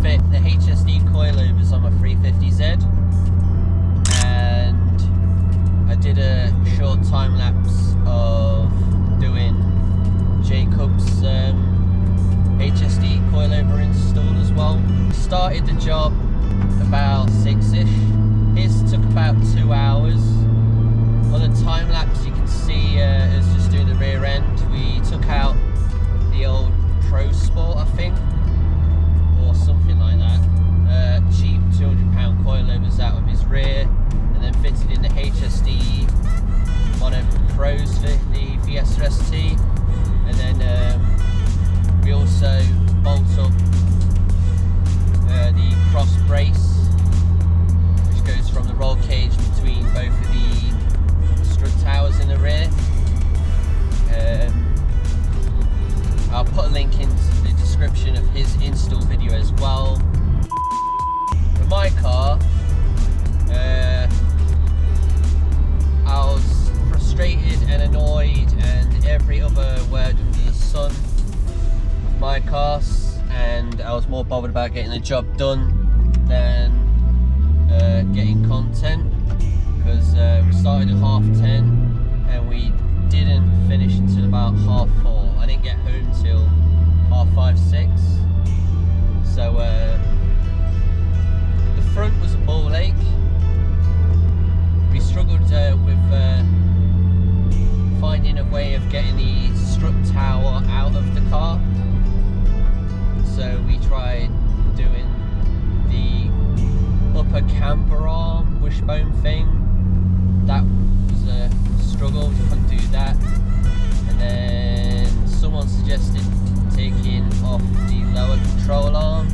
fit the HSD coilovers on my 350Z, and I did a short time lapse of doing Jacob's HSD coilover install as well. Started the job about 6ish. His took about 2 hours. On the time lapse you can see it was just doing the rear end. We took out the old Pro Sport, I think, or something like that. Cheap £200 coilovers out of his rear, and then fitted in the HSD MonoPros for the Fiesta ST, and then we also bolt up the cross brace, which goes from the roll cage between both of the strut towers in the rear. I'll put a link into the description of his install video as well. For my car, I was frustrated and annoyed and every other word under the sun with my cars, and I was more bothered about getting the job done than getting content, because we started at 10:30 and we didn't finish until about 4:30. I didn't get home till 5:30, 6. So the front was a ball ache. We struggled with finding a way of getting the strut tower out of the car. So we tried doing the upper camber arm wishbone thing. That was a struggle, we couldn't do that. And then someone suggested taking off the lower control arm.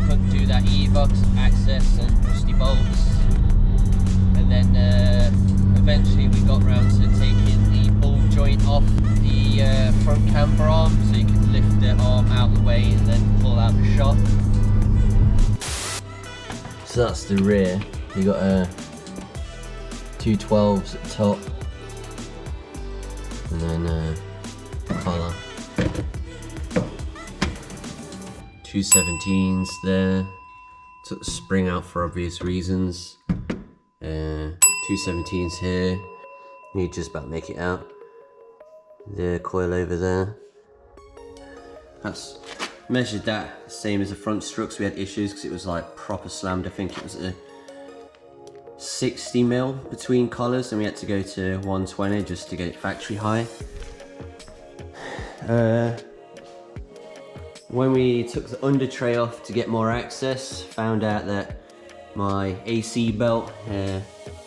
Couldn't do that either because of access and rusty bolts. And then eventually we got round to taking the ball joint off the front camber arm, so you could lift the arm out of the way and then pull out the shock. So that's the rear. You got two 12s at the top, and then collar. 2 17s there. Took the spring out for obvious reasons. 2 17s here. You just about make it out. The coilover there. That's measured that same as the front struts. We had issues because it was like proper slammed. I think it was a 60mm between collars, and we had to go to 120 just to get it factory high. When we took the under tray off to get more access, found out that my AC belt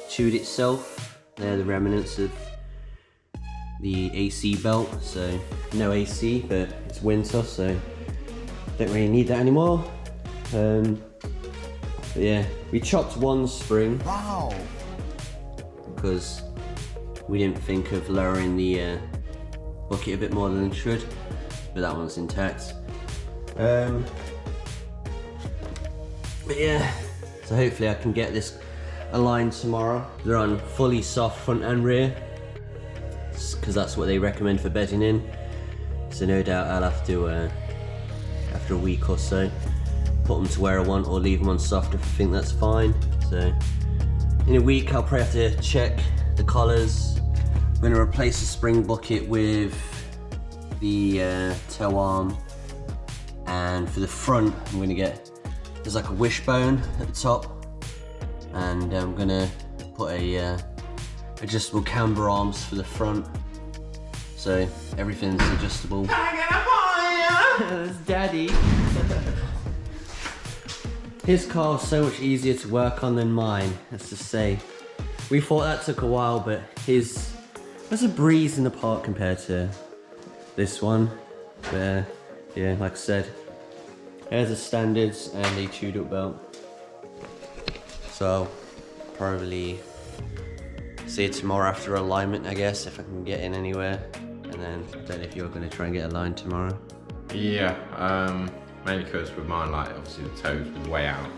chewed itself. They're the remnants of the AC belt, so no AC, but it's winter, so don't really need that anymore. But yeah, we chopped one spring. Wow! Because we didn't think of lowering the bucket a bit more than it should, but that one's intact. But yeah, so hopefully I can get this aligned tomorrow. They're on fully soft front and rear, because that's what they recommend for bedding in. So no doubt I'll have to, after a week or so, put them to where I want or leave them on soft if I think that's fine. So in a week I'll probably have to check the collars. I'm going to replace the spring bucket with the toe arm, and for the front I'm going to get, there's like a wishbone at the top, and I'm going to put a adjustable camber arms for the front, so everything's adjustable. Can I get a fire? That's Daddy. His car was so much easier to work on than mine, let's just say. We thought that took a while, but his was a breeze in the park compared to this one. But yeah, like I said, there's the standards and the chewed up belt. So I'll probably see you tomorrow after alignment, I guess, if I can get in anywhere. And then I don't know if you're going to try and get aligned tomorrow. Yeah, mainly because with mine, like obviously the toes was way out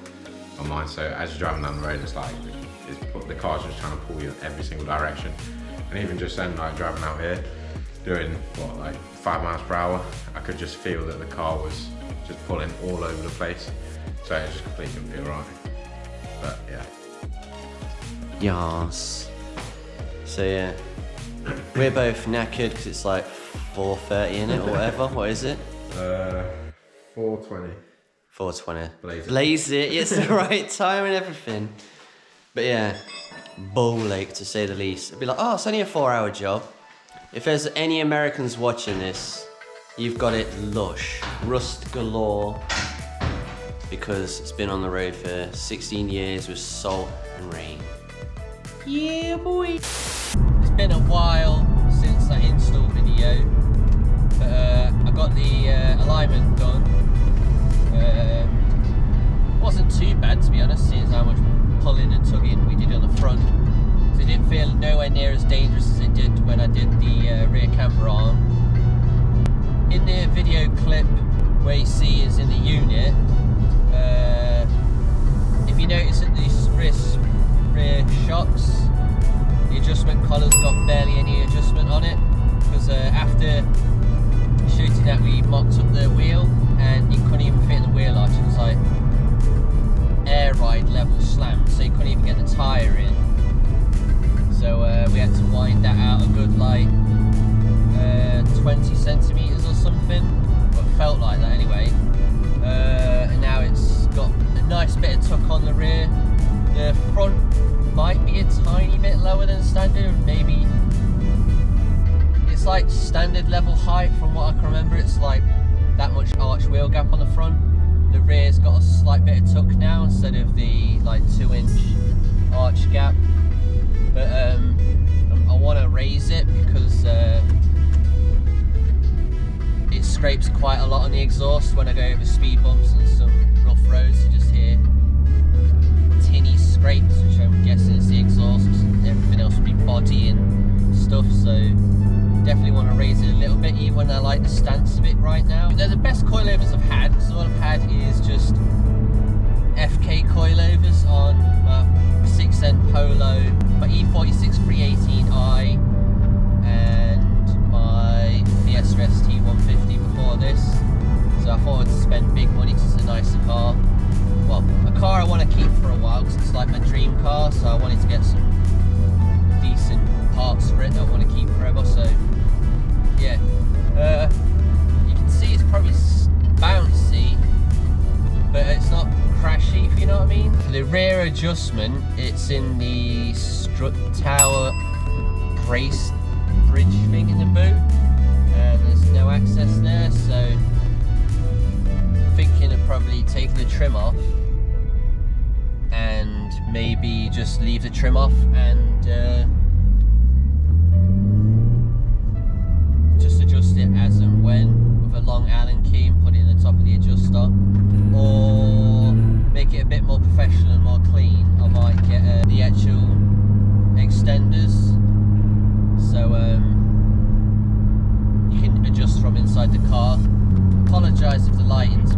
on mine, so as you're driving down the road, it's like the car's just trying to pull you in every single direction. And even just then, like driving out here, doing what, like 5 miles per hour, I could just feel that the car was just pulling all over the place. So it just completely couldn't be alright. But yeah. Yes. So yeah, we're both knackered because it's like 4:30 in it or whatever. What is it? 4:20. 4:20. Blaze it. It's the right time and everything. But yeah, ball lake to say the least. It'd be like, oh, it's only a 4-hour job. If there's any Americans watching this, you've got it lush, rust galore, because it's been on the road for 16 years with salt and rain. Yeah, boy. It's been a while since that install video, but I got the alignment done. Wasn't too bad, to be honest, seeing how much pulling and tugging we did on the front. So it didn't feel nowhere near as dangerous as it did when I did the rear camber arm. In the video clip where you see is in the unit, if you notice that these rear shocks, the adjustment collar's got barely any adjustment on it, because after shooting that we mocked up the wheel and you couldn't even fit in the wheel arch. It was like air ride level slam, so you couldn't even get the tyre in. So we had to wind that out a good like 20 centimetres or something, but felt like that anyway. And now it's got a nice bit of tuck on the rear. The front might be a tiny bit lower than standard, maybe it's like standard level height from what I can remember. It's like that much arch wheel gap on the front. The rear's got a slight bit of tuck now instead of the like 2-inch arch gap. But I want to raise it because it scrapes quite a lot on the exhaust when I go over speed bumps and some rough roads. You just hear tinny scrapes, which I'm guessing is the exhaust. Everything else will be body and stuff, so definitely want to raise it a little bit, even when I like the stance of it right now. They're the best coilovers I've had, because all I've had is just FK coilovers on my 6N Polo, my E46 318i, and my Fiesta ST 150 before this. So I thought I'd spend big money because it's a nicer car. Well, a car I want to keep for a while because it's like my dream car, so I wanted to get some decent parts for it that I want to keep forever. So yeah, you can see it's probably bouncy, but it's not crashy, if you know what I mean. For the rear adjustment, it's in the strut tower brace bridge thing in the boot, and there's no access there, so I'm thinking of probably taking the trim off and maybe just leave the trim off and just adjust it as and when with a long Allen key and put it in the top of the adjuster, or make it a bit more professional and more clean. I might get the actual extenders, so you can adjust from inside the car. Apologise if the lighting's